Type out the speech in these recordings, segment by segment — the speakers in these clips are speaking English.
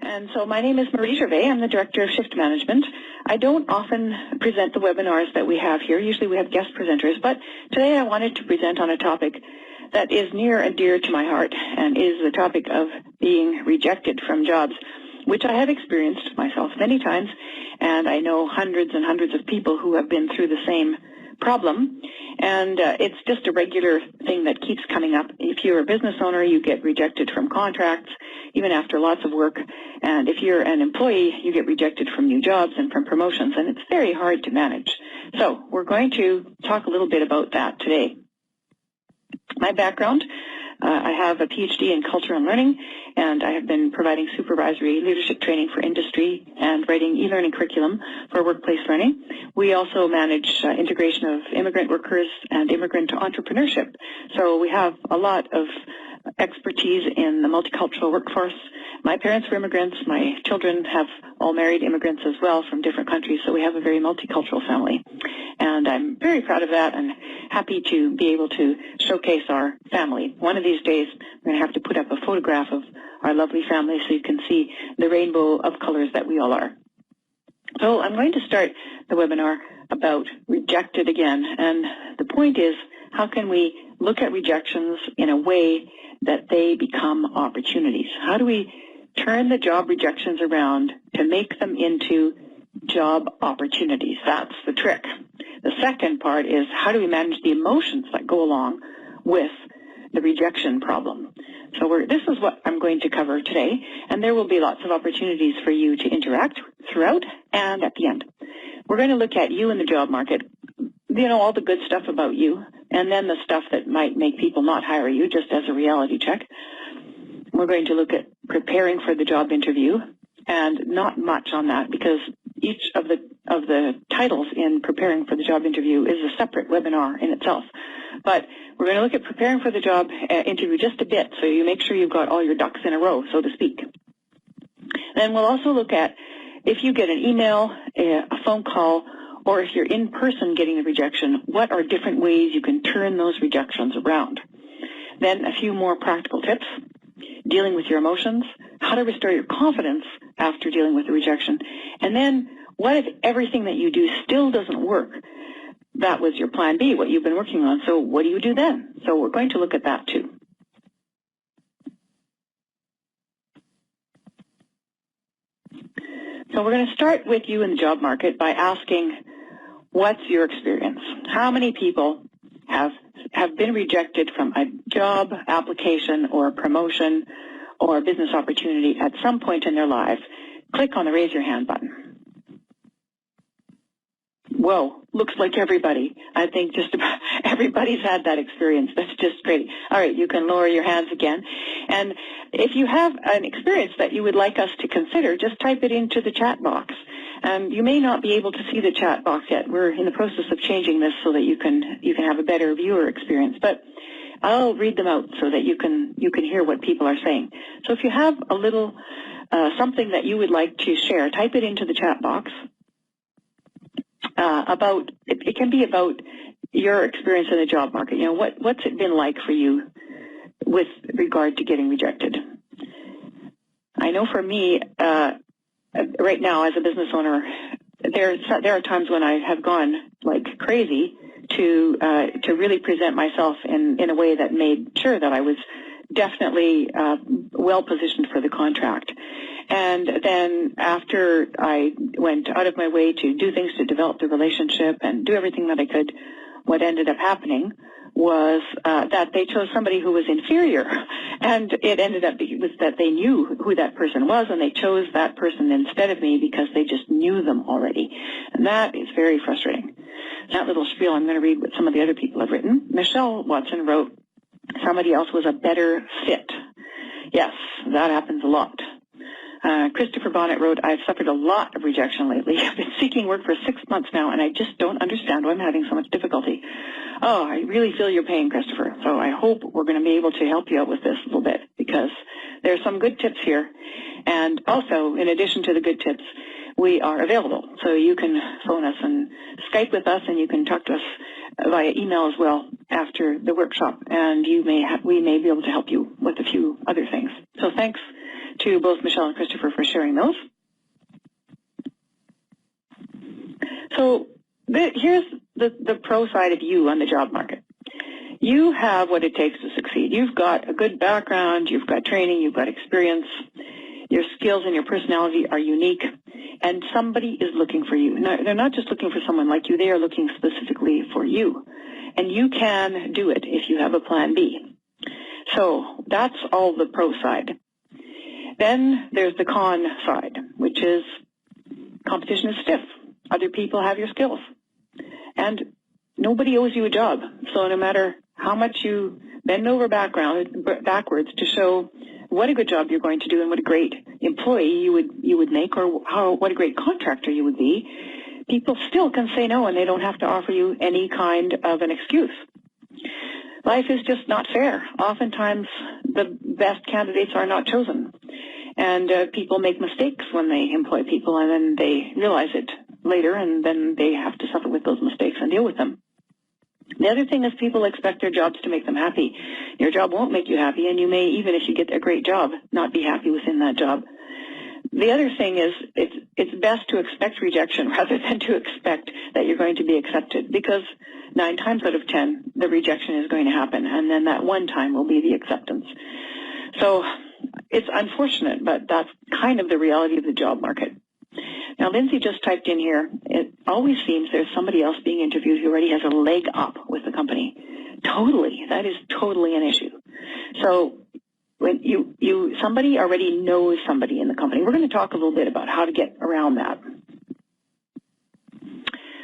And so my name is Marie Gervais. I'm the Director of Shift Management. I don't often present the webinars that we have here. Usually we have guest presenters, but today I wanted to present on a topic that is near and dear to my heart and is the topic of being rejected from jobs, which I have experienced myself many times, and I know hundreds and hundreds of people who have been through the same problem, and it's just a regular thing that keeps coming up. If you're a business owner, you get rejected from contracts, even after lots of work, and if you're an employee, you get rejected from new jobs and from promotions, and it's very hard to manage. So we're going to talk a little bit about that today. My background, I have a PhD in culture and learning, and I have been providing supervisory leadership training for industry and writing e-learning curriculum for workplace learning. We also manage integration of immigrant workers and immigrant entrepreneurship. So we have a lot of expertise in the multicultural workforce. My parents were immigrants. My children have all married immigrants as well from different countries, so we have a very multicultural family. And I'm very proud of that and happy to be able to showcase our family. One of these days, I'm going to have to put up a photograph of our lovely family so you can see the rainbow of colors that we all are. So I'm going to start the webinar about rejected again. And the point is, how can we look at rejections in a way that they become opportunities? How do we turn the job rejections around to make them into job opportunities? That's the trick. The second part is, how do we manage the emotions that go along with the rejection problem? So this is what I'm going to cover today, and there will be lots of opportunities for you to interact throughout and at the end. We're going to look at you in the job market, all the good stuff about you, and then the stuff that might make people not hire you, just as a reality check. We're going to look at preparing for the job interview, and not much on that because each of the titles in preparing for the job interview is a separate webinar in itself. But we're going to look at preparing for the job interview just a bit, so you make sure you've got all your ducks in a row, so to speak. Then we'll also look at if you get an email, a phone call, or if you're in person getting the rejection, what are different ways you can turn those rejections around? Then a few more practical tips, dealing with your emotions, how to restore your confidence after dealing with the rejection, and then what if everything that you do still doesn't work? That was your plan B, what you've been working on, so what do you do then? So we're going to look at that too. So we're going to start with you in the job market by asking, what's your experience? How many people have been rejected from a job application or a promotion or a business opportunity at some point in their lives? Click on the raise your hand button. Whoa, looks like everybody. I think just about everybody's had that experience. That's just great. All right, you can lower your hands again. And if you have an experience that you would like us to consider, just type it into the chat box. You may not be able to see the chat box yet. We're in the process of changing this so that you can have a better viewer experience. But I'll read them out so that you can hear what people are saying. So if you have a little something that you would like to share, type it into the chat box. It can be about your experience in the job market. What's it been like for you with regard to getting rejected? I know for me, right now as a business owner, there are times when I have gone like crazy to really present myself in a way that made sure that I was definitely well positioned for the contract. And then after I went out of my way to do things to develop the relationship and do everything that I could, what ended up happening was that they chose somebody who was inferior. And it ended up that they knew who that person was, and they chose that person instead of me because they just knew them already. And that is very frustrating. That little spiel, I'm going to read what some of the other people have written. Michelle Watson wrote, somebody else was a better fit. Yes, that happens a lot. Christopher Bonnet wrote, I've suffered a lot of rejection lately. I've been seeking work for 6 months now, and I just don't understand why I'm having so much difficulty. Oh, I really feel your pain, Christopher. So I hope we're going to be able to help you out with this a little bit because there are some good tips here. And also, in addition to the good tips, we are available. So you can phone us and Skype with us, and you can talk to us via email as well after the workshop. And we may be able to help you with a few other things. So thanks to both Michelle and Christopher for sharing those. So here's the pro side of you on the job market. You have what it takes to succeed. You've got a good background, you've got training, you've got experience, your skills and your personality are unique, and somebody is looking for you. Now, they're not just looking for someone like you, they are looking specifically for you. And you can do it if you have a plan B. So that's all the pro side. Then there's the con side, which is competition is stiff. Other people have your skills. And nobody owes you a job. So no matter how much you bend over backwards to show what a good job you're going to do and what a great employee you would make, or what a great contractor you would be, people still can say no, and they don't have to offer you any kind of an excuse. Life is just not fair. Oftentimes, the best candidates are not chosen, and people make mistakes when they employ people, and then they realize it later, and then they have to suffer with those mistakes and deal with them. The other thing is people expect their jobs to make them happy. Your job won't make you happy, and you may, even if you get a great job, not be happy within that job. The other thing is it's best to expect rejection rather than to expect that you're going to be accepted, because 9 times out of 10, the rejection is going to happen, and then that one time will be the acceptance. So it's unfortunate, but that's kind of the reality of the job market. Now, Lindsay just typed in here, it always seems there's somebody else being interviewed who already has a leg up with the company. Totally. That is totally an issue. So when somebody already knows somebody in the company, we're going to talk a little bit about how to get around that.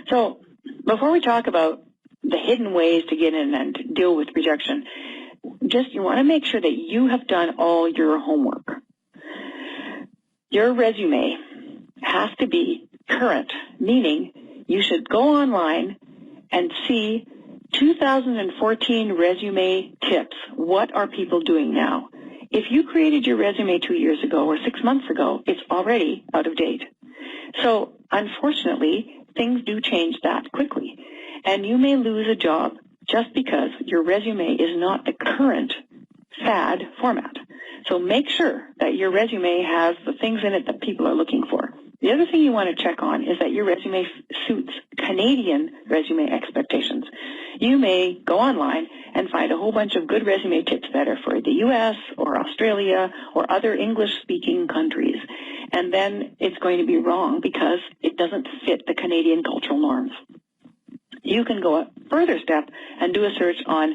So before we talk about the hidden ways to get in and deal with rejection, you want to make sure that you have done all your homework. Your resume has to be current, meaning you should go online and see 2014 resume tips. What are people doing now? If you created your resume 2 years ago or 6 months ago, it's already out of date. So unfortunately, things do change that quickly, and you may lose a job just because your resume is not the current fad format. So make sure that your resume has the things in it that people are looking for. The other thing you want to check on is that your resume suits Canadian resume expectations. You may go online and find a whole bunch of good resume tips that are for the U.S. or Australia or other English-speaking countries, and then it's going to be wrong because it doesn't fit the Canadian cultural norms. You can go a further step and do a search on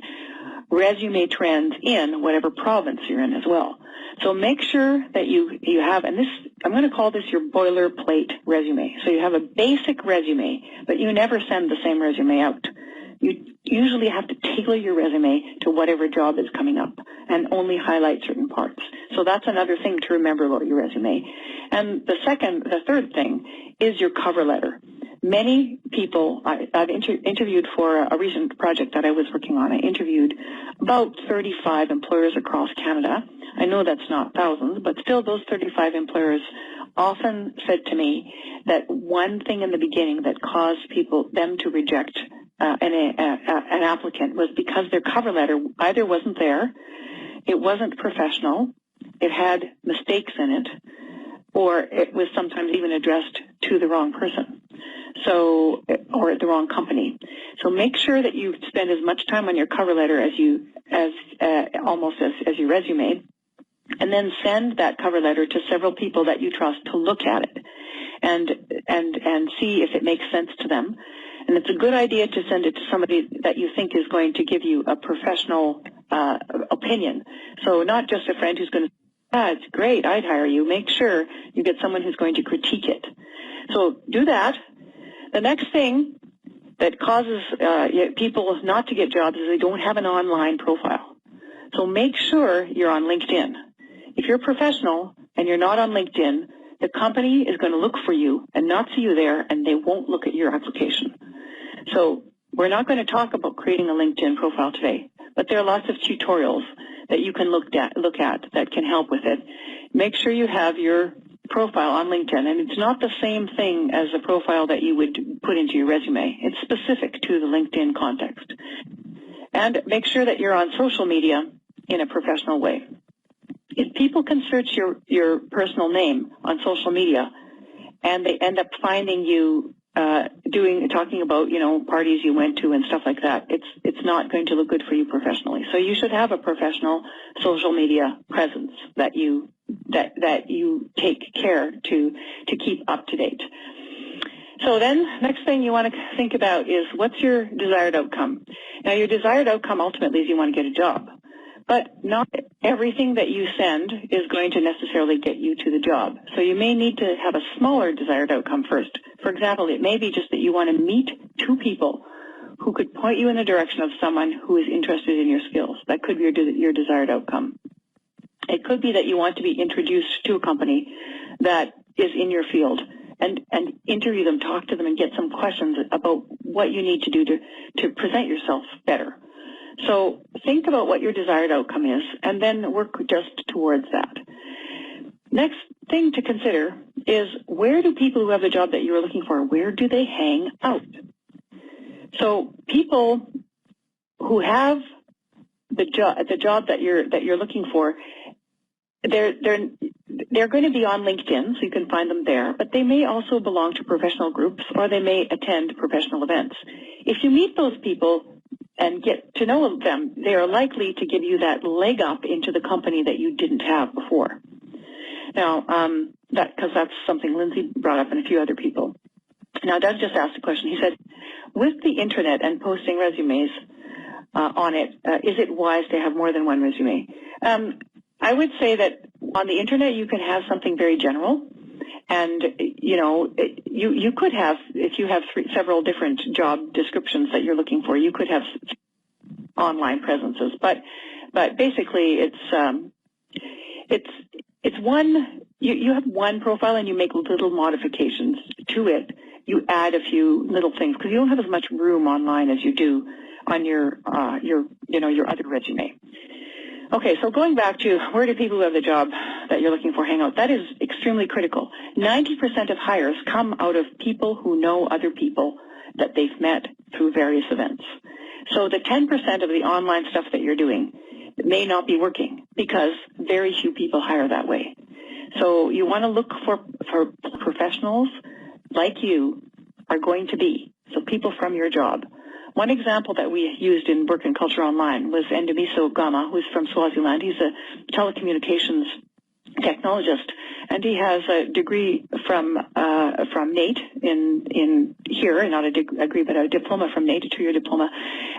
resume trends in whatever province you're in as well. So make sure that you have, and this, I'm going to call this your boilerplate resume. So you have a basic resume, but you never send the same resume out. You usually have to tailor your resume to whatever job is coming up and only highlight certain parts. So that's another thing to remember about your resume. And the third thing is your cover letter. Many people, I've interviewed for a recent project that I was working on. I interviewed about 35 employers across Canada. I know that's not thousands, but still those 35 employers often said to me that one thing in the beginning that caused them to reject an applicant was because their cover letter either wasn't there, it wasn't professional, it had mistakes in it, or it was sometimes even addressed to the wrong person. Or the wrong company. So make sure that you spend as much time on your cover letter as your resume, and then send that cover letter to several people that you trust to look at it and see if it makes sense to them. And it's a good idea to send it to somebody that you think is going to give you a professional opinion. So not just a friend who's going to say, it's great, I'd hire you. Make sure you get someone who's going to critique it. So do that. The next thing that causes people not to get jobs is they don't have an online profile. So make sure you're on LinkedIn. If you're a professional and you're not on LinkedIn, the company is going to look for you and not see you there, and they won't look at your application. So we're not going to talk about creating a LinkedIn profile today, but there are lots of tutorials that you can look at that can help with it. Make sure you have your profile on LinkedIn, and it's not the same thing as a profile that you would put into your resume. It's specific to the LinkedIn context. And make sure that you're on social media in a professional way. It's people can search your personal name on social media, and they end up finding you talking about, parties you went to and stuff like that. It's not going to look good for you professionally. So you should have a professional social media presence that you take care to keep up to date. So then, next thing you want to think about is, what's your desired outcome? Now, your desired outcome ultimately is you want to get a job. But not everything that you send is going to necessarily get you to the job. So you may need to have a smaller desired outcome first. For example, it may be just that you want to meet 2 people who could point you in the direction of someone who is interested in your skills. That could be your desired outcome. It could be that you want to be introduced to a company that is in your field, and interview them, talk to them, and get some questions about what you need to do to present yourself better. So think about what your desired outcome is, and then work just towards that. Next thing to consider is, where do people who have the job that you're looking for, where do they hang out? So people who have the job that you're looking for, they're going to be on LinkedIn, so you can find them there, but they may also belong to professional groups, or they may attend professional events. If you meet those people and get to know them, they are likely to give you that leg up into the company that you didn't have before. Now, because that's something Lindsay brought up and a few other people. Now, Doug just asked a question. He said, with the internet and posting resumes on it, is it wise to have more than one resume? I would say that on the internet you can have something very general, and you could have, if you have several different job descriptions that you're looking for, you could have online presences. But basically it's one. You have one profile and you make little modifications to it. You add a few little things because you don't have as much room online as you do on your other resume. Okay, so going back to, where do people who have the job that you're looking for hang out? That is extremely critical. 90% of hires come out of people who know other people that they've met through various events. So the 10% of the online stuff that you're doing may not be working because very few people hire that way. So you want to look for professionals like you are going to be, so people from your job. One example that we used in Work and Culture Online was Ndumiso Gama, who's from Swaziland. He's a telecommunications technologist, and he has a degree from NATE in here, not a degree, but a diploma from NATE, a 2-year diploma,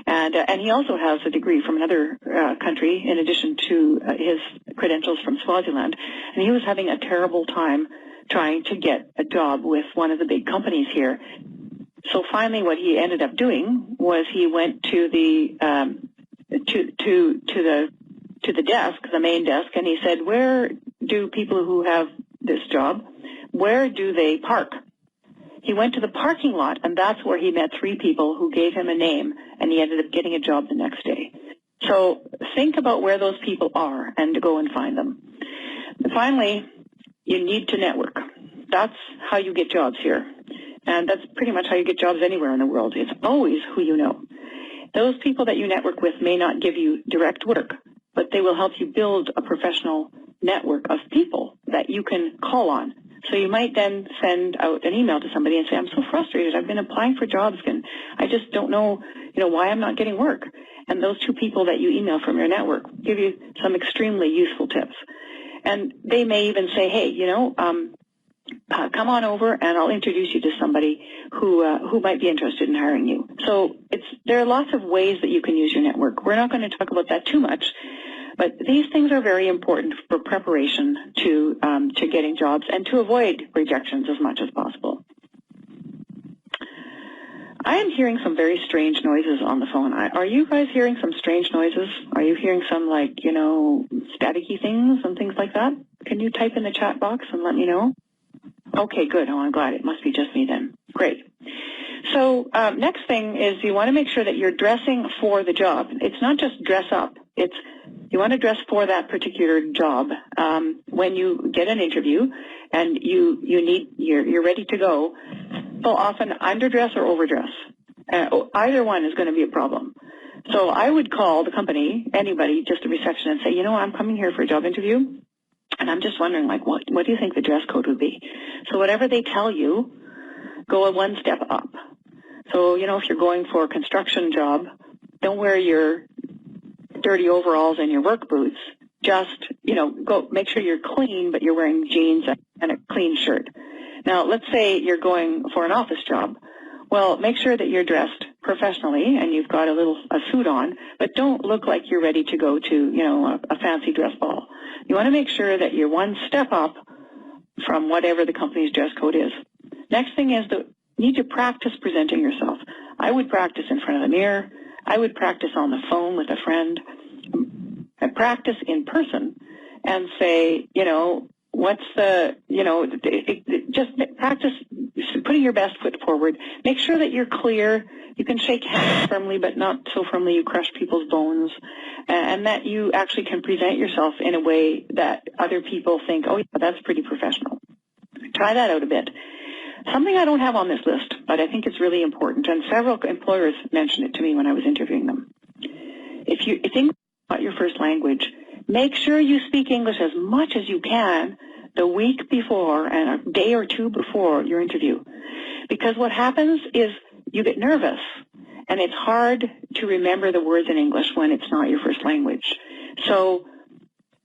and he also has a degree from another country in addition to his credentials from Swaziland. And he was having a terrible time trying to get a job with one of the big companies here. So finally, what he ended up doing was he went to the desk, the main desk, and he said, "Where do people who have this job, where do they park?" He went to the parking lot, and that's where he met 3 people who gave him a name, and he ended up getting a job the next day. So think about where those people are and go and find them. And finally, you need to network. That's how you get jobs here. And that's pretty much how you get jobs anywhere in the world. It's always who you know. Those people that you network with may not give you direct work, but they will help you build a professional network of people that you can call on. So you might then send out an email to somebody and say, "I'm so frustrated. I've been applying for jobs and I just don't know, why I'm not getting work." And those 2 people that you email from your network give you some extremely useful tips. And they may even say, "Hey, come on over and I'll introduce you to somebody who might be interested in hiring you." So there are lots of ways that you can use your network. We're not going to talk about that too much, but these things are very important for preparation to getting jobs and to avoid rejections as much as possible. I am hearing some very strange noises on the phone. Are you guys hearing some strange noises? Are you hearing some staticky things and things like that? Can you type in the chat box and let me know? Okay, good. Oh, I'm glad. It must be just me then. Great. So next thing is you want to make sure that you're dressing for the job. It's not just dress up. You want to dress for that particular job. When you get an interview and you're ready to go, they'll often underdress or overdress. Either one is going to be a problem. So I would call the company, anybody, just a reception, and say, "I'm coming here for a job interview. And I'm just wondering, like, what do you think the dress code would be? So whatever they tell you, go one step up. So, if you're going for a construction job, don't wear your dirty overalls and your work boots. Just, go make sure you're clean, but you're wearing jeans and a clean shirt. Now, let's say you're going for an office job. Well, make sure that you're dressed professionally and you've got a suit on, but don't look like you're ready to go to, a fancy dress ball. You want to make sure that you're one step up from whatever the company's dress code is. Next thing is that you need to practice presenting yourself. I would practice in front of the mirror. I would practice on the phone with a friend. And practice in person and say, just practice putting your best foot forward. Make sure that you're clear. You can shake hands firmly, but not so firmly you crush people's bones, and that you actually can present yourself in a way that other people think, oh, yeah, that's pretty professional. Try that out a bit. Something I don't have on this list, but I think it's really important, and several employers mentioned it to me when I was interviewing them. If you think about your first language, make sure you speak English as much as you can the week before and a day or two before your interview. Because what happens is you get nervous, and it's hard to remember the words in English when it's not your first language. So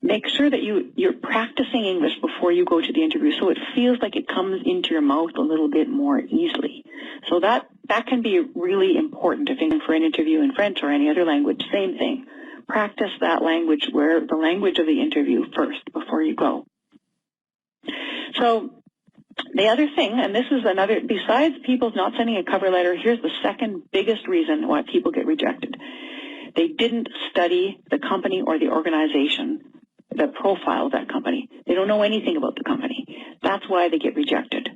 make sure that you're practicing English before you go to the interview so it feels like it comes into your mouth a little bit more easily. So that can be really important if you're for an interview in French or any other language. Same thing. Practice that language, where the language of the interview first before you go. So the other thing, and this is another, besides people not sending a cover letter, here's the second biggest reason why people get rejected. They didn't study the company or the organization, the profile of that company. They don't know anything about the company. That's why they get rejected.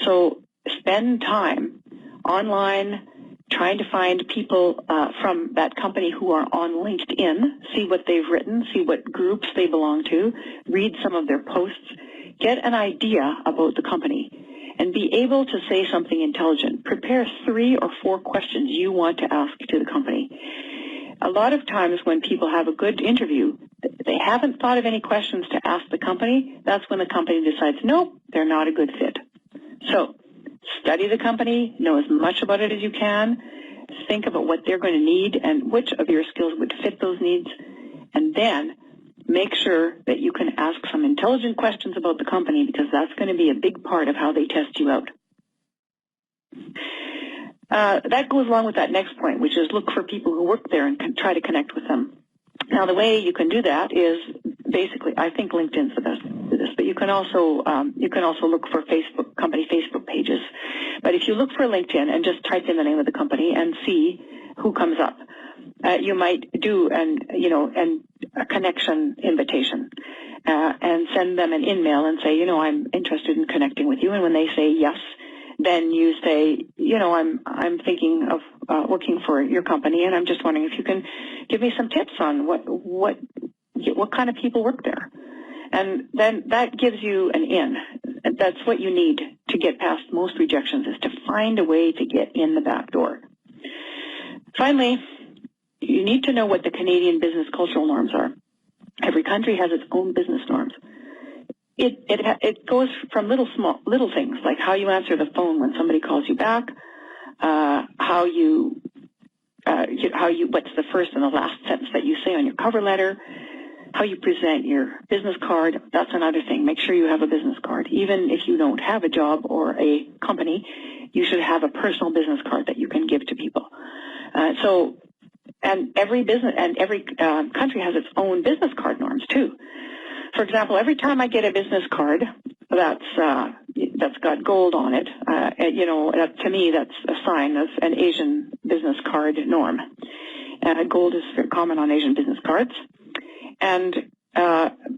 So spend time online trying to find people from that company who are on LinkedIn, see what they've written, see what groups they belong to, read some of their posts, get an idea about the company, and be able to say something intelligent. Prepare 3 or 4 questions you want to ask to the company. A lot of times when people have a good interview, they haven't thought of any questions to ask the company. That's when the company decides, nope, they're not a good fit. So study the company, know as much about it as you can, think about what they're going to need and which of your skills would fit those needs, and then make sure that you can ask some intelligent questions about the company, because that's going to be a big part of how they test you out. That goes along with that next point, which is look for people who work there and try to connect with them. Now, the way you can do that is basically, I think LinkedIn's the best for this, but you can also look for company Facebook pages. But if you look for LinkedIn and just type in the name of the company and see who comes up, you might do a connection invitation and send them an email and say, I'm interested in connecting with you. And when they say yes, then you say, I'm thinking of working for your company, and I'm just wondering if you can give me some tips on what kind of people work there. And then that gives you an in. That's what you need to get past most rejections, is to find a way to get in the back door. Finally, you need to know what the Canadian business cultural norms are. Every country has its own business norms. It goes from little things like how you answer the phone when somebody calls you back, what's the first and the last sentence that you say on your cover letter, how you present your business card. That's another thing. Make sure you have a business card. Even if you don't have a job or a company, you should have a personal business card that you can give to people. And every business and every country has its own business card norms too. For example, every time I get a business card that's got gold on it, to me that's a sign of an Asian business card norm. Gold is very common on Asian business cards. And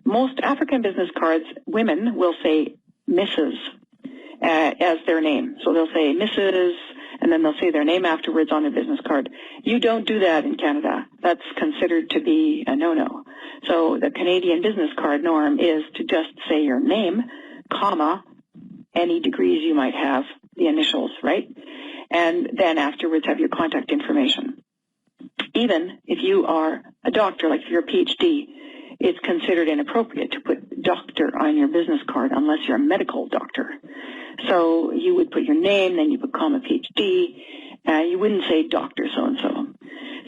most African business cards, women will say Mrs. As their name. So they'll say Mrs., and then they'll say their name afterwards on their business card. You don't do that in Canada. That's considered to be a no-no. So the Canadian business card norm is to just say your name, comma, any degrees you might have, the initials, right? And then afterwards have your contact information. Even if you are a doctor, like if you're a PhD, it's considered inappropriate to put doctor on your business card unless you're a medical doctor. So you would put your name, then you would comma PhD. You wouldn't say Dr. So-and-so.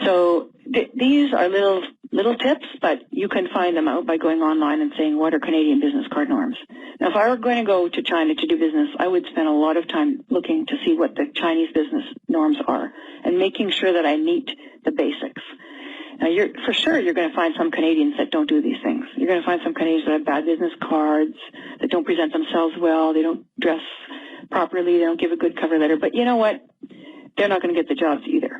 So these are little tips, but you can find them out by going online and saying, what are Canadian business card norms? Now, if I were going to go to China to do business, I would spend a lot of time looking to see what the Chinese business norms are and making sure that I meet the basics. Now, for sure, you're going to find some Canadians that don't do these things. You're going to find some Canadians that have bad business cards, that don't present themselves well, they don't dress properly, they don't give a good cover letter. But you know what? They're not going to get the jobs either.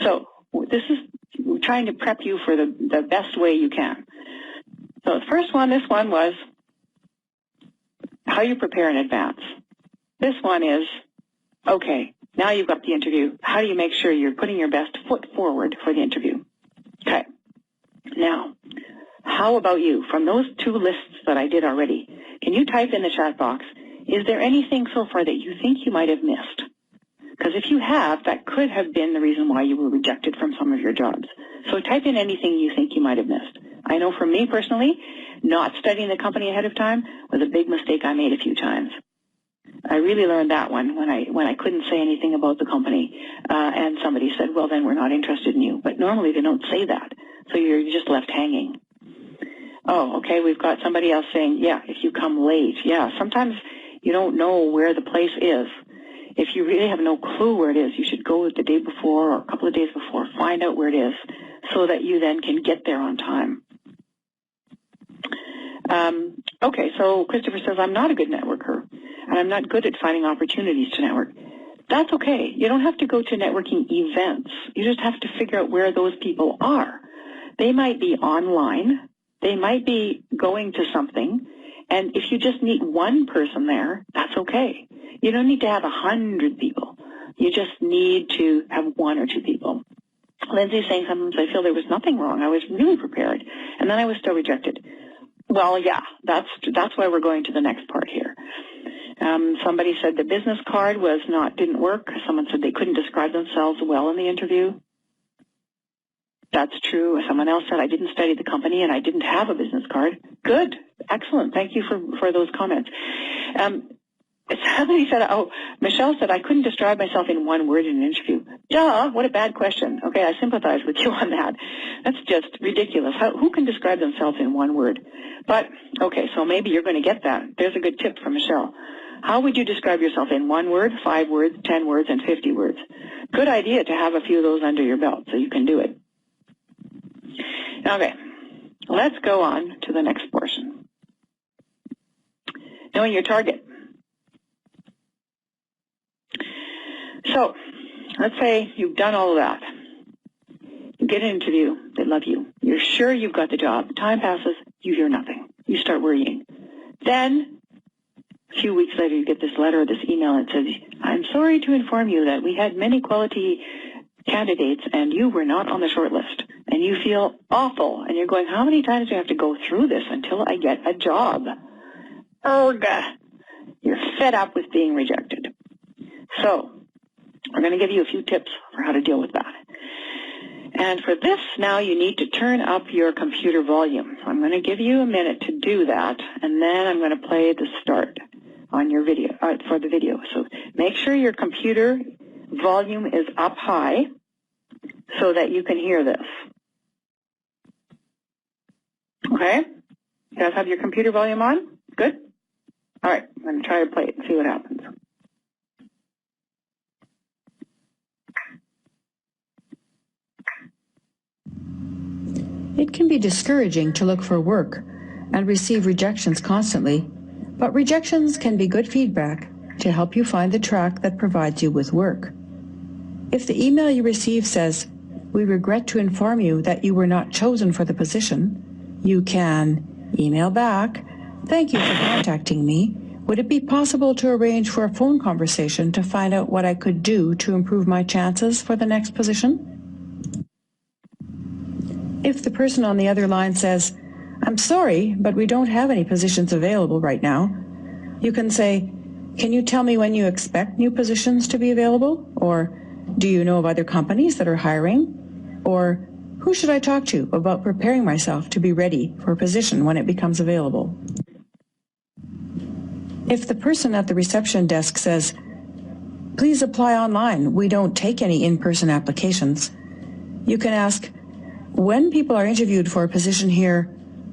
So this is trying to prep you for the best way you can. So the first one, this one was how you prepare in advance. This one is, okay, now you've got the interview. How do you make sure you're putting your best foot forward for the interview? Okay. Now, how about you? From those two lists that I did already, can you type in the chat box, is there anything so far that you think you might have missed? Because if you have, that could have been the reason why you were rejected from some of your jobs. So type in anything you think you might have missed. I know for me personally, not studying the company ahead of time was a big mistake I made a few times. I really learned that one when I couldn't say anything about the company, and somebody said, well, then we're not interested in you. But normally they don't say that, so you're just left hanging. Oh, okay, we've got somebody else saying, yeah, if you come late. Yeah, sometimes you don't know where the place is. If you really have no clue where it is, you should go the day before or a couple of days before, find out where it is, so that you then can get there on time. Okay, so Christopher says, I'm not a good networker, and I'm not good at finding opportunities to network. That's okay. You don't have to go to networking events. You just have to figure out where those people are. They might be online. They might be going to something. And if you just meet one person there, that's okay. You don't need to have 100 people. You just need to have one or two people. Lindsay's saying sometimes I feel there was nothing wrong. I was really prepared. And then I was still rejected. Well, yeah, that's why we're going to the next part here. Somebody said the business card didn't work. Someone said they couldn't describe themselves well in the interview. That's true. Someone else said I didn't study the company and I didn't have a business card. Good. Excellent. Thank you for those comments. Somebody said, Michelle said I couldn't describe myself in one word in an interview. Duh, what a bad question. Okay, I sympathize with you on that. That's just ridiculous. Who can describe themselves in one word? But, okay, so maybe you're going to get that. There's a good tip from Michelle. How would you describe yourself in 1 word, 5 words, 10 words, and 50 words? Good idea to have a few of those under your belt so you can do it. Okay, let's go on to the next portion. Knowing your target. So, let's say you've done all of that. You get an interview, they love you. You're sure you've got the job. Time passes, you hear nothing. You start worrying. Then, a few weeks later, you get this letter or this email and it says, I'm sorry to inform you that we had many quality candidates and you were not on the short list. And you feel awful. And you're going, how many times do I have to go through this until I get a job? Urgh. You're fed up with being rejected. So, we're going to give you a few tips for how to deal with that. And for this, now you need to turn up your computer volume. So I'm going to give you a minute to do that, and then I'm going to play the start on your video, for the video. So make sure your computer volume is up high so that you can hear this. Okay? You guys have your computer volume on? Good? All right, I'm going to try to play it and see what happens. It can be discouraging to look for work and receive rejections constantly, but rejections can be good feedback to help you find the track that provides you with work. If the email you receive says, "We regret to inform you that you were not chosen for the position," you can email back, "Thank you for contacting me. Would it be possible to arrange for a phone conversation to find out what I could do to improve my chances for the next position?" If the person on the other line says, "I'm sorry, but we don't have any positions available right now," you can say, "Can you tell me when you expect new positions to be available?" Or, "Do you know of other companies that are hiring?" Or, "Who should I talk to about preparing myself to be ready for a position when it becomes available?" If the person at the reception desk says, "Please apply online, we don't take any in-person applications," you can ask, "When people are interviewed for a position here,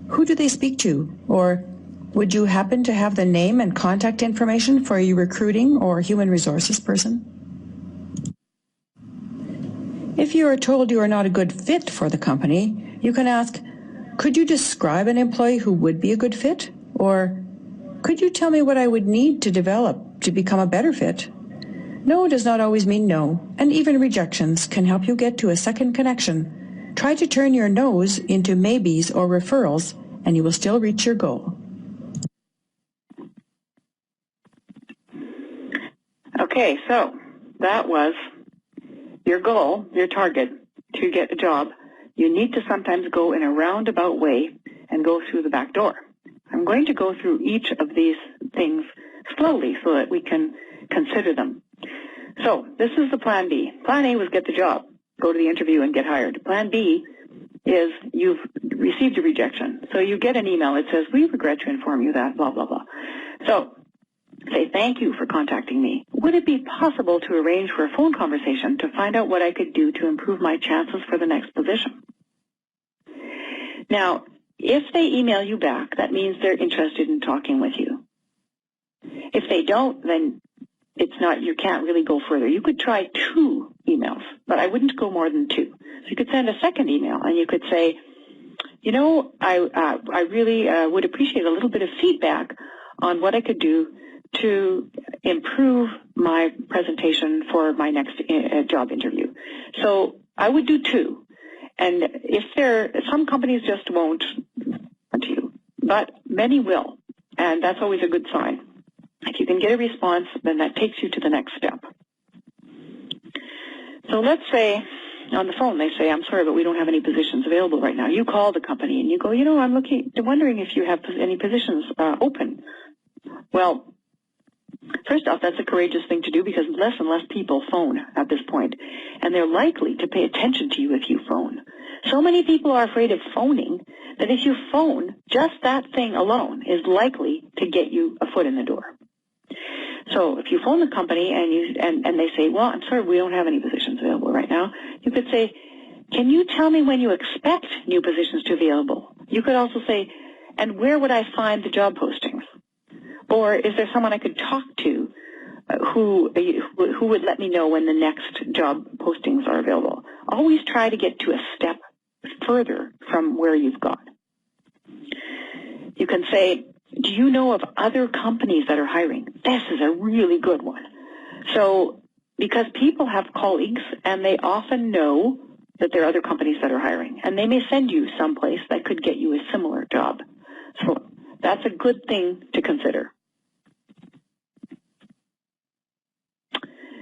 who do they speak to?" Or, "Would you happen to have the name and contact information for your recruiting or human resources person?" If you are told you are not a good fit for the company, you can ask, "Could you describe an employee who would be a good fit?" Or, "Could you tell me what I would need to develop to become a better fit?" No does not always mean no, and even rejections can help you get to a second connection. Try to turn your no's into maybes or referrals, and you will still reach your goal. Okay, so that was your goal, your target to get a job. You need to sometimes go in a roundabout way and go through the back door. I'm going to go through each of these things slowly so that we can consider them. So this is the plan B. Plan A was get the job, go to the interview and get hired. Plan B is you've received a rejection. So you get an email that says, "We regret to inform you that, blah, blah, blah." So say, "Thank you for contacting me. Would it be possible to arrange for a phone conversation to find out what I could do to improve my chances for the next position?" Now, if they email you back, that means they're interested in talking with you. If they don't, then it's not, you can't really go further. You could try 2 emails, but I wouldn't go more than 2. So you could send a second email and you could say, "You know, I really would appreciate a little bit of feedback on what I could do to improve my presentation for my next job interview." So I would do 2. And if some companies just won't want you, but many will. And that's always a good sign. If you can get a response, then that takes you to the next step. So let's say on the phone they say, "I'm sorry, but we don't have any positions available right now." You call the company and you go, "You know, I'm wondering if you have any positions open." Well, first off, that's a courageous thing to do because less and less people phone at this point, and they're likely to pay attention to you if you phone. So many people are afraid of phoning that if you phone, just that thing alone is likely to get you a foot in the door. So if you phone the company and they say, "Well, I'm sorry, we don't have any positions available right now," you could say, "Can you tell me when you expect new positions to be available?" You could also say, "And where would I find the job postings?" Or, "Is there someone I could talk to who would let me know when the next job postings are available?" Always try to get to a step further from where you've gone. You can say, "Do you know of other companies that are hiring?" This is a really good one. So, because people have colleagues and they often know that there are other companies that are hiring, and they may send you someplace that could get you a similar job. So that's a good thing to consider.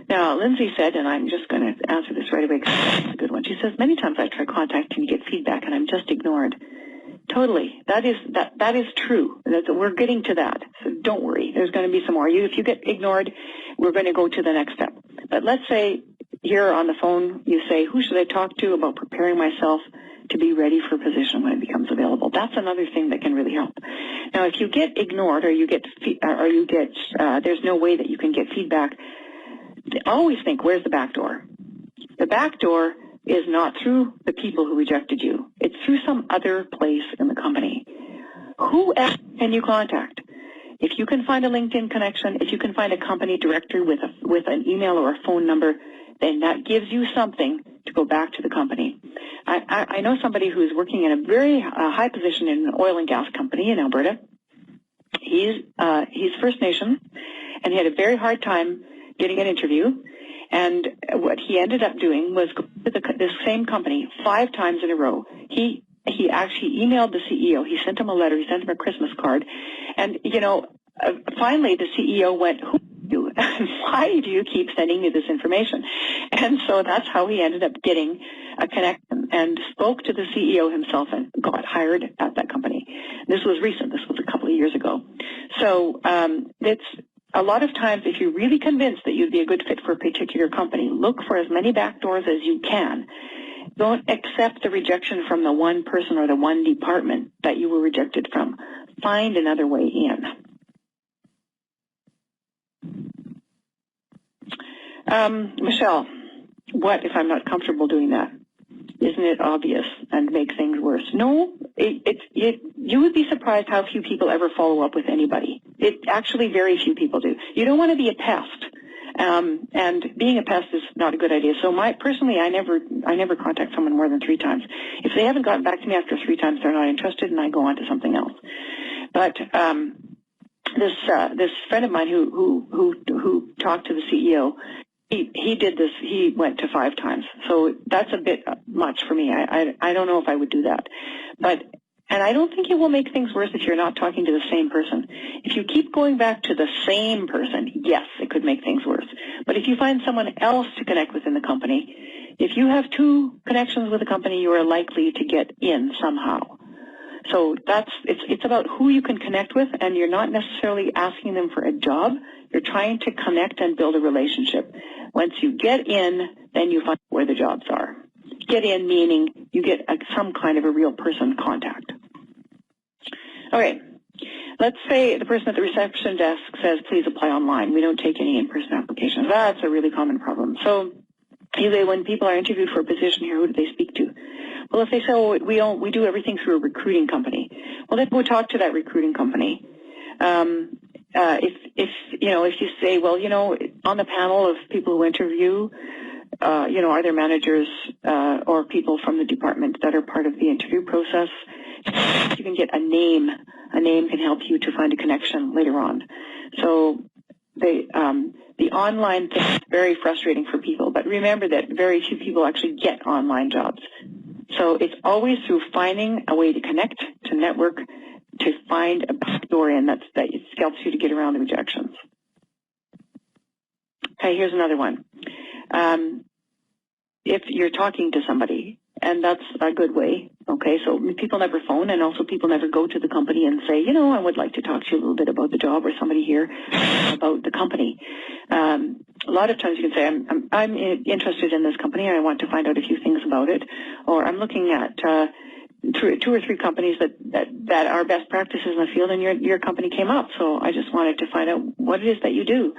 Now, Lindsay said, and I'm just going to answer this right away because it's a good one. She says, "Many times I try contacting to get feedback and I'm just ignored." Totally. That is true. We're getting to that. So don't worry. There's going to be some more. If you get ignored, we're going to go to the next step. But let's say here on the phone, you say, "Who should I talk to about preparing myself to be ready for a position when it becomes available?" That's another thing that can really help. Now, if you get ignored or there's no way that you can get feedback, always think, where's the back door? The back door is not through the people who rejected you. It's through some other place in the company. Who else can you contact? If you can find a LinkedIn connection, if you can find a company directory with an email or a phone number, then that gives you something to go back to the company. I know somebody who's working in a very high position in an oil and gas company in Alberta. He's First Nation, and he had a very hard time getting an interview. And what he ended up doing was go to this same company 5 times in a row. He actually emailed the CEO. He sent him a letter. He sent him a Christmas card. And, finally the CEO went, "Who are you? Why do you keep sending me this information?" And so that's how he ended up getting a connection and spoke to the CEO himself and got hired at that company. This was recent. This was a couple of years ago. So it's a lot of times, if you're really convinced that you'd be a good fit for a particular company, look for as many back doors as you can. Don't accept the rejection from the one person or the one department that you were rejected from. Find another way in. Michelle, what if I'm not comfortable doing that? Isn't it obvious and make things worse? No, you would be surprised how few people ever follow up with anybody. Actually, very few people do. You don't want to be a pest, and being a pest is not a good idea. So personally, I never contact someone more than 3 times. If they haven't gotten back to me after 3 times, they're not interested, and I go on to something else. But this friend of mine who talked to the CEO. He did this. He went to 5 times, so that's a bit much for me. I don't know if I would do that, and I don't think it will make things worse if you're not talking to the same person. If you keep going back to the same person, yes, it could make things worse. But if you find someone else to connect with in the company, if you have 2 connections with a company, you are likely to get in somehow. So it's about who you can connect with, and you're not necessarily asking them for a job. You're trying to connect and build a relationship. Once you get in, then you find where the jobs are. Get in meaning you get some kind of a real person contact. Okay, let's say the person at the reception desk says, please apply online. We don't take any in-person applications. That's a really common problem. So usually when people are interviewed for a position here, who do they speak to? Well, if they say, oh, we do everything through a recruiting company, well, then go talk to that recruiting company. If you say, well, on the panel of people who interview, are there managers or people from the department that are part of the interview process? You can get a name. A name can help you to find a connection later on. So the online thing is very frustrating for people, but remember that very few people actually get online jobs. So it's always through finding a way to connect, to network, to find a backdoor in that helps you to get around the rejections. Okay, here's another one. If you're talking to somebody, and that's a good way, okay, so people never phone, and also people never go to the company and say, I would like to talk to you a little bit about the job, or somebody here about the company. A lot of times you can say, I'm interested in this company, and I want to find out a few things about it, or I'm looking at 2 or 3 companies that are best practices in the field, and your company came up, so I just wanted to find out what it is that you do.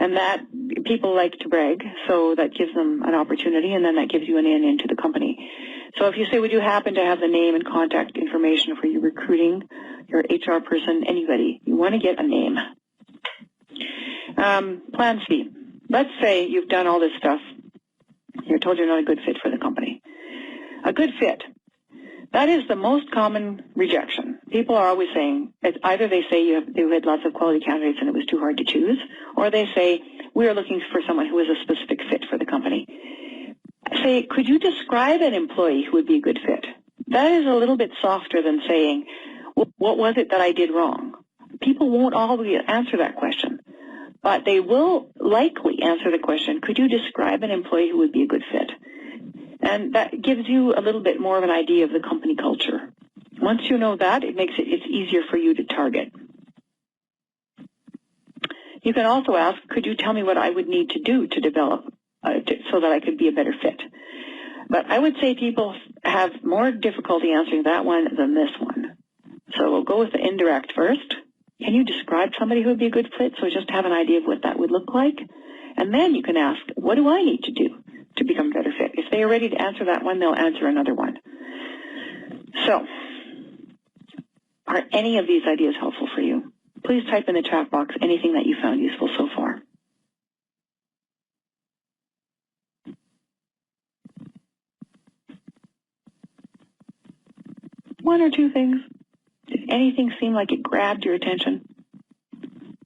And that people like to brag, so that gives them an opportunity, and then that gives you an in into the company. So if you say, would you happen to have the name and contact information for your recruiting, your HR person, anybody, you want to get a name. Plan C. Let's say you've done all this stuff. You're told you're not a good fit for the company. A good fit. That is the most common rejection. People are always saying, it's either they say you had lots of quality candidates and it was too hard to choose, or they say, we are looking for someone who is a specific fit for the company. Say, could you describe an employee who would be a good fit? That is a little bit softer than saying, what was it that I did wrong? People won't always answer that question, but they will likely answer the question, could you describe an employee who would be a good fit? And that gives you a little bit more of an idea of the company culture. Once you know that, it's easier for you to target. You can also ask, could you tell me what I would need to do to develop so that I could be a better fit? But I would say people have more difficulty answering that one than this one. So we'll go with the indirect first. Can you describe somebody who would be a good fit? So just have an idea of what that would look like. And then you can ask, what do I need to do to become a better fit? If they are ready to answer that one, they'll answer another one. So, are any of these ideas helpful for you? Please type in the chat box anything that you found useful so far. One or 2 things. Did anything seem like it grabbed your attention?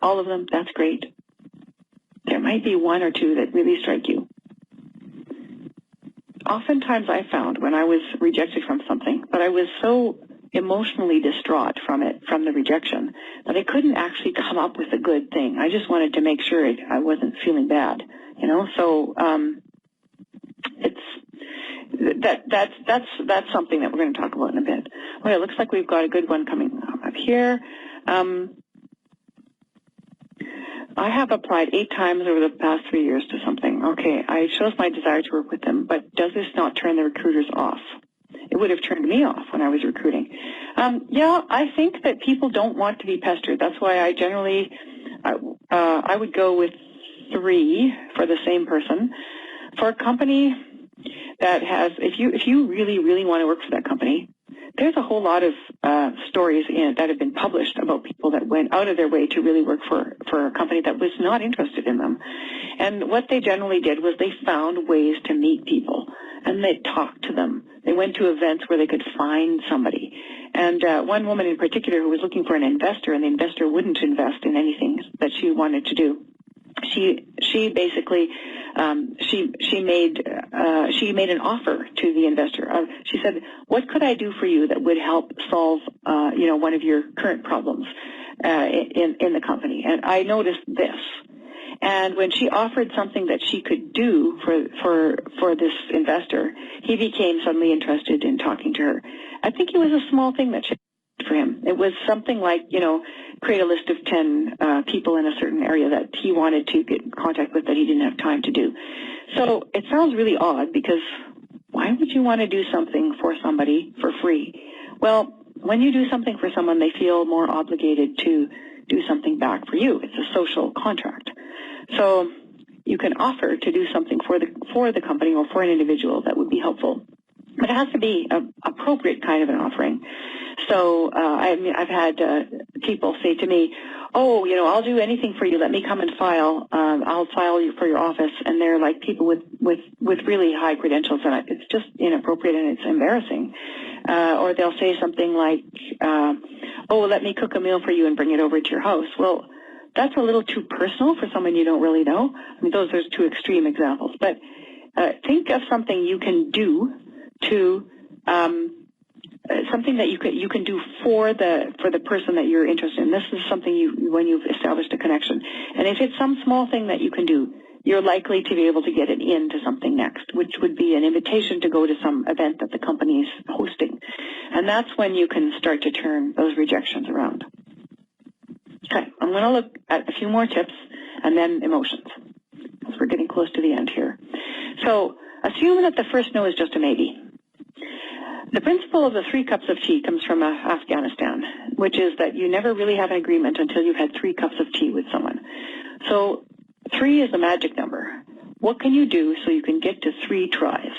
All of them, that's great. There might be 1 or 2 that really strike you. Oftentimes I found when I was rejected from something, but I was so emotionally distraught from the rejection, that I couldn't actually come up with a good thing. I just wanted to make sure I wasn't feeling bad, So that's something that we're going to talk about in a bit. Okay, it looks like we've got a good one coming up here. I have applied 8 times over the past 3 years to something. Okay, I chose my desire to work with them, but does this not turn the recruiters off? It would have turned me off when I was recruiting. Yeah, I think that people don't want to be pestered. That's why I generally, I would go with 3 for the same person. For a company that has, if you really, really want to work for that company, there's a whole lot of stories that have been published about people that went out of their way to really work for a company that was not interested in them. And what they generally did was they found ways to meet people, and they talked to them. They went to events where they could find somebody. And one woman in particular who was looking for an investor, and the investor wouldn't invest in anything that she wanted to do. She basically she made an offer to the investor. She said, "What could I do for you that would help solve one of your current problems in the company?" And I noticed this. And when she offered something that she could do for this investor, he became suddenly interested in talking to her. I think it was a small thing that she did for him. It was something like, create a list of 10 people in a certain area that he wanted to get in contact with that he didn't have time to do. So it sounds really odd, because why would you want to do something for somebody for free? Well, when you do something for someone, they feel more obligated to do something back for you. It's a social contract. So you can offer to do something for the company or for an individual that would be helpful. But it has to be an appropriate kind of an offering. So I've had people say to me, "Oh, I'll do anything for you. Let me come and file. I'll file you for your office." And they're like people with really high credentials, and it's just inappropriate and it's embarrassing. Or they'll say something like, "Oh, let me cook a meal for you and bring it over to your house." Well, that's a little too personal for someone you don't really know. I mean, those are two extreme examples. But think of something you can do to something that you can do for the person that you're interested in. This is something when you've established a connection. And if it's some small thing that you can do, you're likely to be able to get it into something next, which would be an invitation to go to some event that the company is hosting. And that's when you can start to turn those rejections around. Okay, I'm going to look at a few more tips and then emotions, because we're getting close to the end here. So assume that the first no is just a maybe. The principle of the 3 cups of tea comes from Afghanistan, which is that you never really have an agreement until you've had 3 cups of tea with someone. So 3 is the magic number. What can you do so you can get to 3 tries?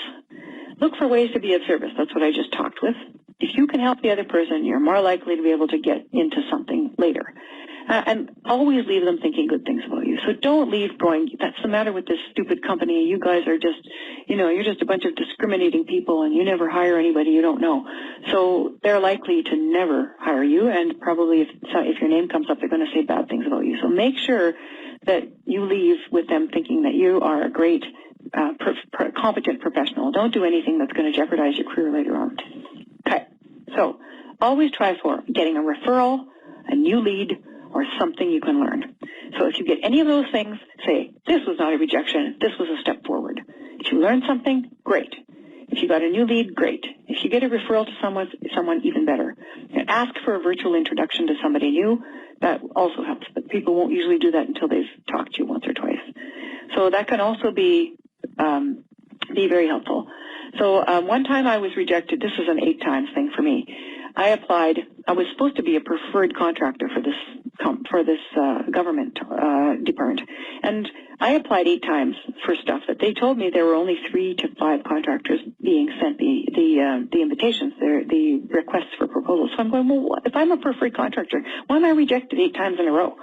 Look for ways to be of service. That's what I just talked with. If you can help the other person, you're more likely to be able to get into something later. And always leave them thinking good things about you. So don't leave going, "That's the matter with this stupid company. You guys are just, you're just a bunch of discriminating people and you never hire anybody you don't know." So they're likely to never hire you, and probably if your name comes up, they're going to say bad things about you. So make sure that you leave with them thinking that you are a great, competent professional. Don't do anything that's going to jeopardize your career later on. Okay, so always try for getting a referral, a new lead, or something you can learn. So if you get any of those things, say, "This was not a rejection, this was a step forward." If you learned something, great. If you got a new lead, great. If you get a referral to someone even better. And ask for a virtual introduction to somebody new. That also helps, but people won't usually do that until they've talked to you once or twice. So that can also be very helpful. So one time I was rejected. This is an 8 times thing for me. I applied. I was supposed to be a preferred contractor for this government department, and I applied 8 times for stuff that they told me there were only 3 to 5 contractors being sent the invitations, the requests for proposals. So I'm going, well, if I'm a preferred contractor, why am I rejected 8 times in a row?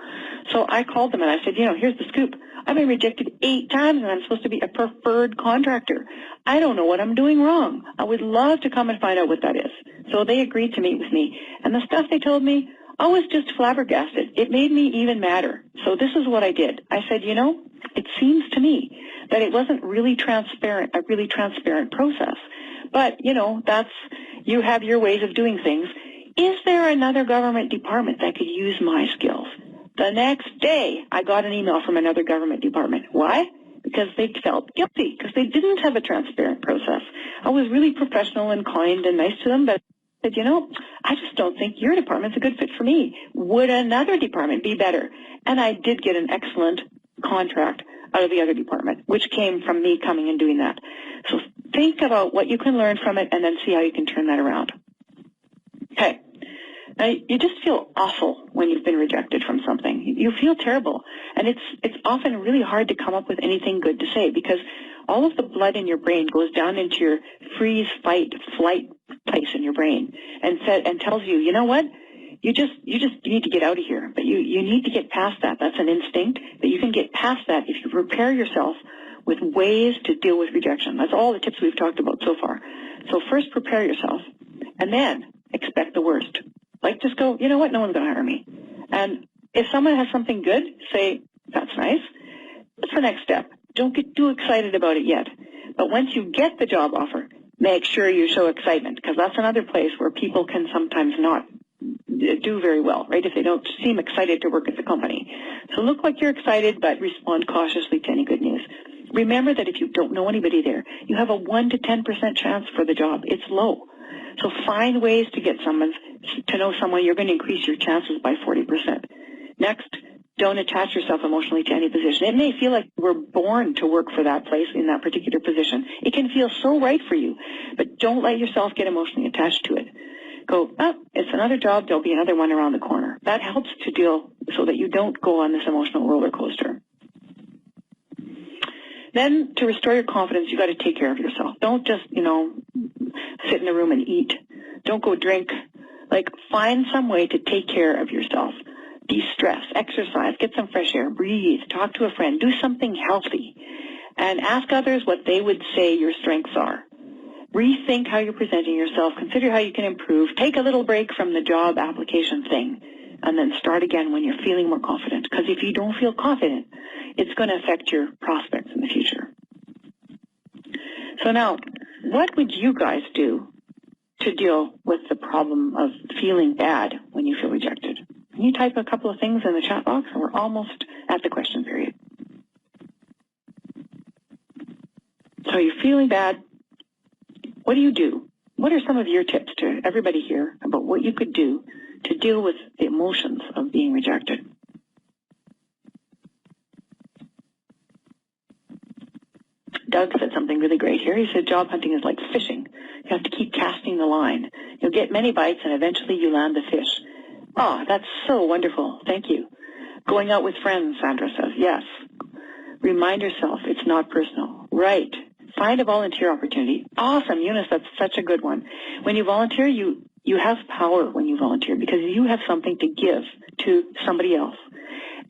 So I called them and I said, here's the scoop. I've been rejected 8 times and I'm supposed to be a preferred contractor. I don't know what I'm doing wrong. I would love to come and find out what that is. So they agreed to meet with me. And the stuff they told me, I was just flabbergasted. It made me even madder. So this is what I did. I said, it seems to me that it wasn't really transparent, a really transparent process. But, you have your ways of doing things. Is there another government department that could use my skills? The next day, I got an email from another government department. Why? Because they felt guilty, because they didn't have a transparent process. I was really professional and kind and nice to them, but I said, I just don't think your department's a good fit for me. Would another department be better? And I did get an excellent contract out of the other department, which came from me coming and doing that. So think about what you can learn from it and then see how you can turn that around. Okay. Now, you just feel awful when you've been rejected from something. You feel terrible. And it's often really hard to come up with anything good to say because all of the blood in your brain goes down into your freeze, fight, flight place in your brain and tells you, you know what? You just need to get out of here. But you need to get past that. That's an instinct. But you can get past that if you prepare yourself with ways to deal with rejection. That's all the tips we've talked about so far. So first prepare yourself and then expect the worst. Like just go, you know what, no one's going to hire me. And if someone has something good, say, that's nice. What's the next step? Don't get too excited about it yet. But once you get the job offer, make sure you show excitement because that's another place where people can sometimes not do very well, right, if they don't seem excited to work at the company. So look like you're excited, but respond cautiously to any good news. Remember that if you don't know anybody there, you have a 1 to 10% chance for the job. It's low. So find ways to get to know someone. You're going to increase your chances by 40%. Next, don't attach yourself emotionally to any position. It may feel like you were born to work for that place in that particular position. It can feel so right for you, but don't let yourself get emotionally attached to it. Go, it's another job. There'll be another one around the corner. That helps to deal so that you don't go on this emotional roller coaster. Then to restore your confidence, you got to take care of yourself. Don't just, sit in a room and eat. Don't go drink. Like, find some way to take care of yourself. De-stress, exercise, get some fresh air, breathe, talk to a friend, do something healthy, and ask others what they would say your strengths are. Rethink how you're presenting yourself. Consider how you can improve. Take a little break from the job application thing, and then start again when you're feeling more confident. Because if you don't feel confident, it's going to affect your prospects in the future. So now, what would you guys do to deal with the problem of feeling bad when you feel rejected? Can you type a couple of things in the chat box? And we're almost at the question period. So you're feeling bad. What do you do? What are some of your tips to everybody here about what you could do to deal with the emotions of being rejected? Doug said something really great here. He said job hunting is like fishing. You have to keep casting the line. You'll get many bites and eventually you land the fish. Oh, that's so wonderful. Thank you. Going out with friends, Sandra says. Yes. Remind yourself it's not personal. Right. Find a volunteer opportunity. Awesome, Eunice, that's such a good one. When you volunteer, you have power when you volunteer because you have something to give to somebody else.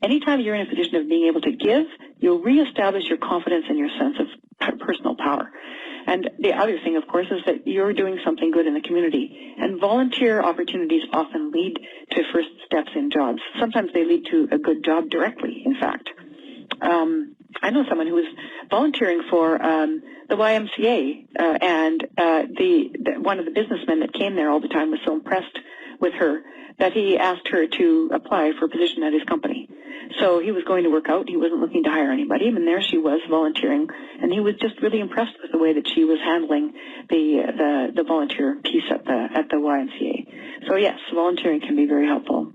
Anytime you're in a position of being able to give, you'll reestablish your confidence and your sense of personal power. And the other thing, of course, is that you're doing something good in the community. And volunteer opportunities often lead to first steps in jobs. Sometimes they lead to a good job directly, in fact. I know someone who was volunteering for the YMCA, and one of the businessmen that came there all the time was so impressed with her that he asked her to apply for a position at his company. So he was going to work out. He wasn't looking to hire anybody, and there she was volunteering, and he was just really impressed with the way that she was handling the volunteer piece at the YMCA. So yes, volunteering can be very helpful.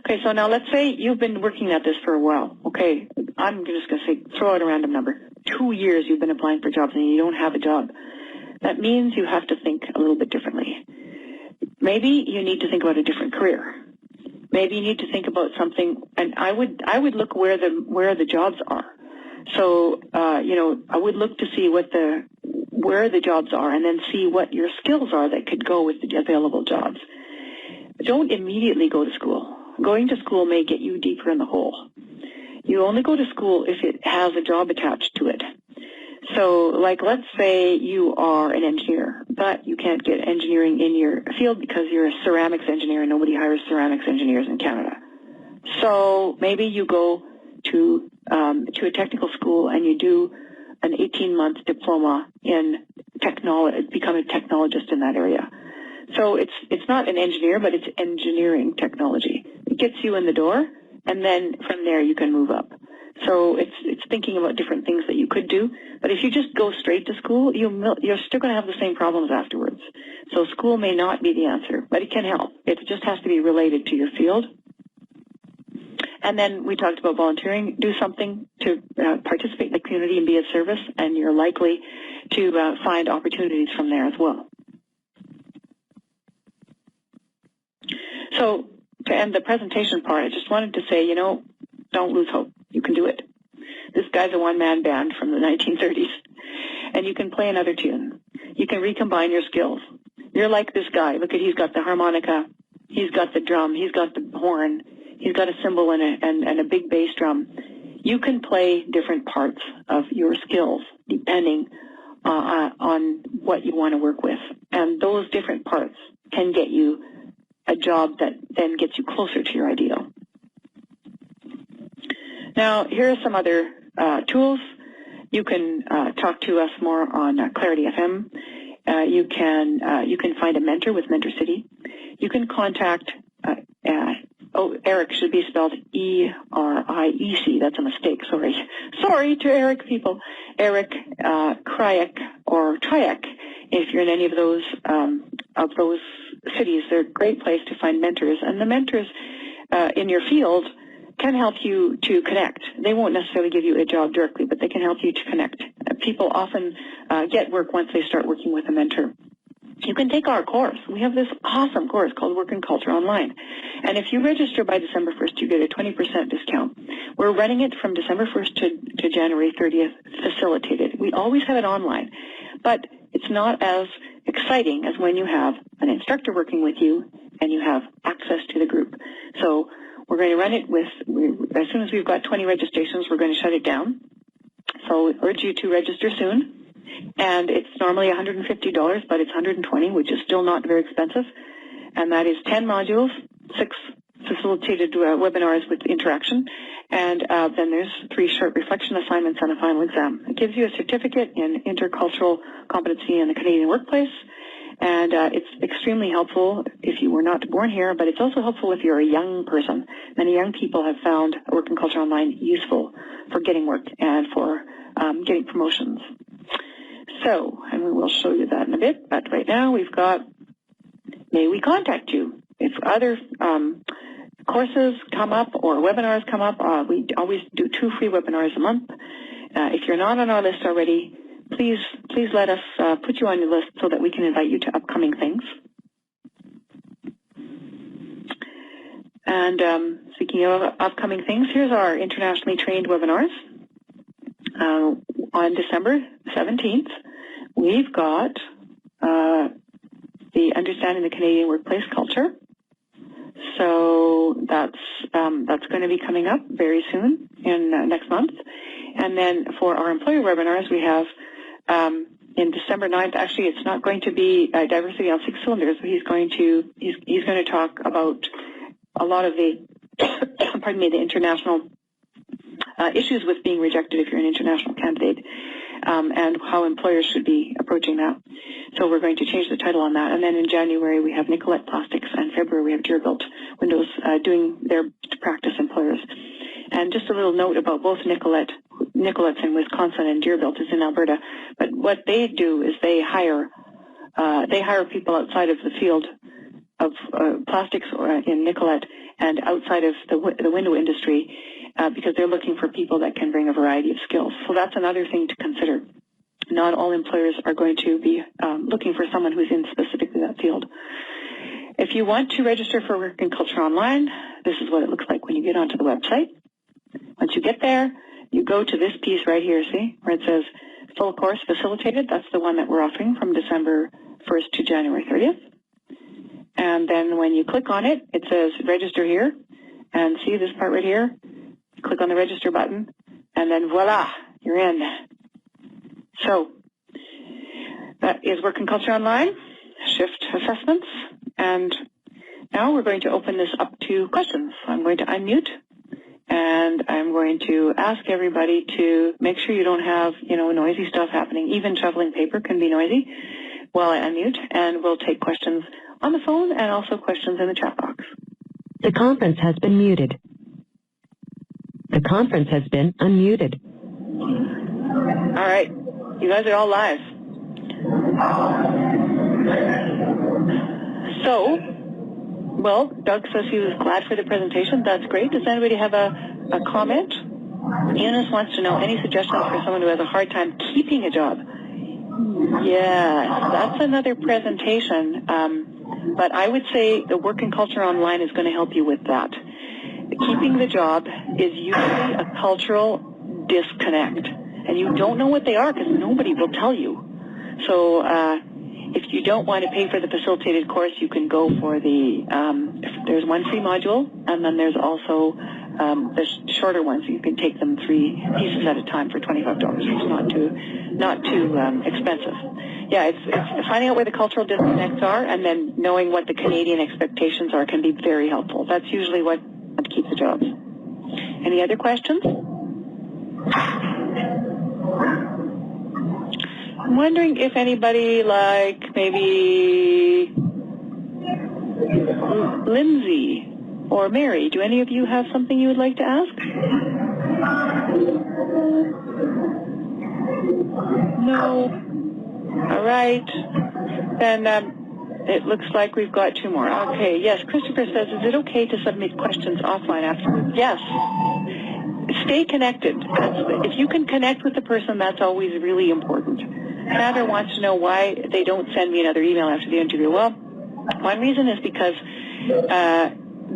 Okay, so now let's say you've been working at this for a while. Okay, I'm just going to say, throw out a random number. 2 years you've been applying for jobs and you don't have a job. That means you have to think a little bit differently. Maybe you need to think about a different career. Maybe you need to think about something, and I would look where the jobs are. So, I would look to see where the jobs are and then see what your skills are that could go with the available jobs. Don't immediately go to school. Going to school may get you deeper in the hole. You only go to school if it has a job attached to it. So, like, let's say you are an engineer, but you can't get engineering in your field because you're a ceramics engineer and nobody hires ceramics engineers in Canada. So maybe you go to a technical school and you do an 18-month diploma in technology, become a technologist in that area. So it's not an engineer, but it's engineering technology. It gets you in the door, and then from there you can move up. So it's thinking about different things that you could do. But if you just go straight to school, you're still going to have the same problems afterwards. So school may not be the answer, but it can help. It just has to be related to your field. And then we talked about volunteering. Do something to participate in the community and be of service, and you're likely to find opportunities from there as well. So end the presentation part, I just wanted to say, don't lose hope. You can do it. This guy's a one-man band from the 1930s, and you can play another tune. You can recombine your skills. You're like this guy. Look at, he's got the harmonica, he's got the drum, he's got the horn, he's got a cymbal and a big bass drum. You can play different parts of your skills depending on what you want to work with. And those different parts can get you a job that then gets you closer to your ideal. Now, here are some other tools. You can talk to us more on Clarity FM. You can find a mentor with Mentor City. You can contact Eric should be spelled E-R-I-E-C. That's a mistake. Sorry to Eric people. Eric Kryek or Triek. If you're in any of those cities, they're a great place to find mentors. And the mentors in your field can help you to connect. They won't necessarily give you a job directly, but they can help you to connect. People often get work once they start working with a mentor. You can take our course. We have this awesome course called Work and Culture Online. And if you register by December 1st, you get a 20% discount. We're running it from December 1st to January 30th, facilitated. We always have it online. But it's not as exciting as when you have an instructor working with you and you have access to the group. So we're going to run it as soon as we've got 20 registrations, we're going to shut it down. So we urge you to register soon. And it's normally $150, but it's $120, which is still not very expensive. And that is 10 modules, 6 facilitated webinars with interaction, and then there's 3 short reflection assignments and a final exam. It gives you a certificate in intercultural competency in the Canadian workplace, and it's extremely helpful if you were not born here, but it's also helpful if you're a young person. Many young people have found Work and Culture Online useful for getting work and for getting promotions. So, and we will show you that in a bit, but right now we've got, may we contact you. If other courses come up or webinars come up, we always do 2 free webinars a month. If you're not on our list already, please let us put you on your list so that we can invite you to upcoming things. And speaking of upcoming things, here's our internationally trained webinars. On December 17th, we've got the Understanding the Canadian Workplace Culture. So that's going to be coming up very soon in next month. And then for our employer webinars, we have in December 9th. Actually, it's not going to be diversity on 6 cylinders. He's going to talk about a lot of the pardon me, the international issues with being rejected if you're an international candidate, and how employers should be approaching that. So we're going to change the title on that. And then in January, we have Nicolette Plastics, and February, we have Deerbuilt Windows doing their practice employers. And just a little note about both Nicolette's in Wisconsin and Deerbuilt is in Alberta. But what they do is they hire people outside of the field of plastics in Nicolette and outside of the window industry, because they're looking for people that can bring a variety of skills. So that's another thing to consider. Not all employers are going to be looking for someone who's in specifically that field. If you want to register for Work and Culture Online, this is what it looks like when you get onto the website. Once you get there, you go to this piece right here, see, where it says Full Course Facilitated. That's the one that we're offering from December 1st to January 30th. And then when you click on it, it says Register Here. And see this part right here? Click on the register button, and then voila, you're in. So that is Work and Culture Online, shift assessments, and now we're going to open this up to questions. I'm going to unmute, and I'm going to ask everybody to make sure you don't have, noisy stuff happening. Even shoveling paper can be noisy while I unmute, and we'll take questions on the phone and also questions in the chat box. The conference has been muted. The conference has been unmuted. All right. You guys are all live. So, well, Doug says he was glad for the presentation. That's great. Does anybody have a comment? Eunice wants to know any suggestions for someone who has a hard time keeping a job. Yes, that's another presentation. But I would say the work and culture online is going to help you with that. Keeping the job is usually a cultural disconnect, and you don't know what they are because nobody will tell you. So if you don't want to pay for the facilitated course, you can go for the, there's one free module, and then there's also the shorter ones. You can take them 3 pieces at a time for $25. It's not too expensive. Yeah, it's finding out where the cultural disconnects are, and then knowing what the Canadian expectations are can be very helpful. That's usually what keeps the jobs. Any other questions? I'm wondering if anybody, like maybe Lindsay or Mary, do any of you have something you would like to ask? No. All right. Then it looks like we've got 2 more. Okay, yes. Christopher says, is it okay to submit questions offline afterwards? Yes. Stay connected. If you can connect with the person, that's always really important. Sandra wants to know why they don't send me another email after the interview. Well, one reason is because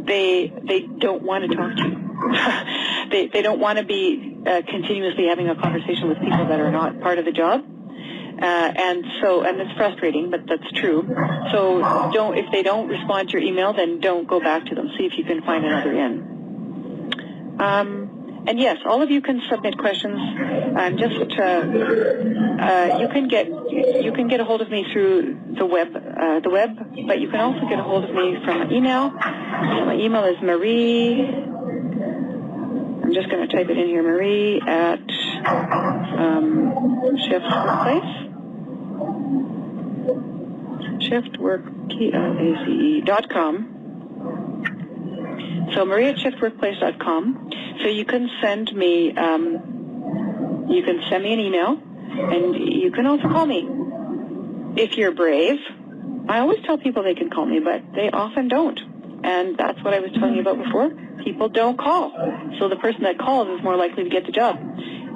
they don't want to talk to you. They don't want to be continuously having a conversation with people that are not part of the job. And it's frustrating, but that's true. So if they don't respond to your email, then don't go back to them. See if you can find another in. And yes, all of you can submit questions. You can get a hold of me through the web, but you can also get a hold of me from email. My email is Marie. I'm just going to type it in here, Marie at Shift Workplace. shiftwork.com. So Marie at shiftworkplace.com. So you can send me an email, and you can also call me if you're brave. I always tell people they can call me, but they often don't. And that's what I was telling you about before. People don't call. So the person that calls is more likely to get the job.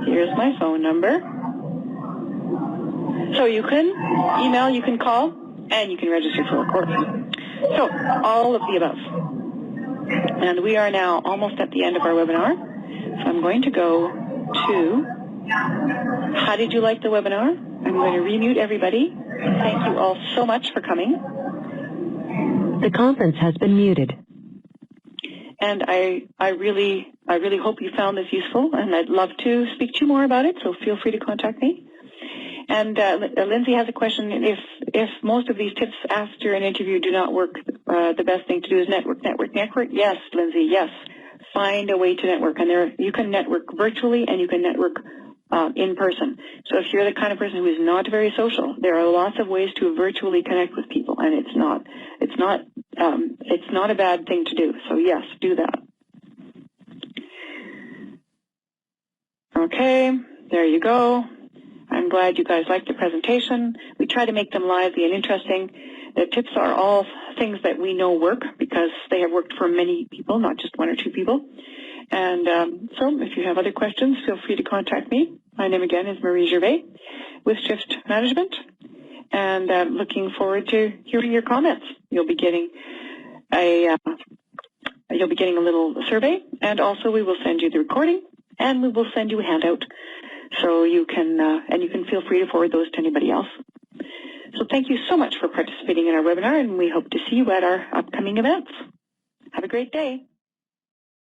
Here's my phone number. So you can email, you can call, and you can register for a course. So all of the above. And we are now almost at the end of our webinar. So I'm going to go to, how did you like the webinar? I'm going to remute everybody. Thank you all so much for coming. The conference has been muted. And I really hope you found this useful, and I'd love to speak to you more about it, so feel free to contact me. And Lindsay has a question. If most of these tips after an interview do not work, the best thing to do is network. Yes, Lindsay, yes. Find a way to network. And you can network virtually, and you can network in person. So if you're the kind of person who is not very social, there are lots of ways to virtually connect with people, and it's not a bad thing to do. So yes, do that. Okay, there you go. I'm glad you guys liked the presentation. We try to make them lively and interesting. The tips are all things that we know work because they have worked for many people, not just 1 or 2 people. And so if you have other questions, feel free to contact me. My name again is Marie Gervais with Shift Management, and looking forward to hearing your comments. You'll be getting a little survey, and also we will send you the recording, and we will send you a handout. So you can feel free to forward those to anybody else. So thank you so much for participating in our webinar, and we hope to see you at our upcoming events. Have a great day.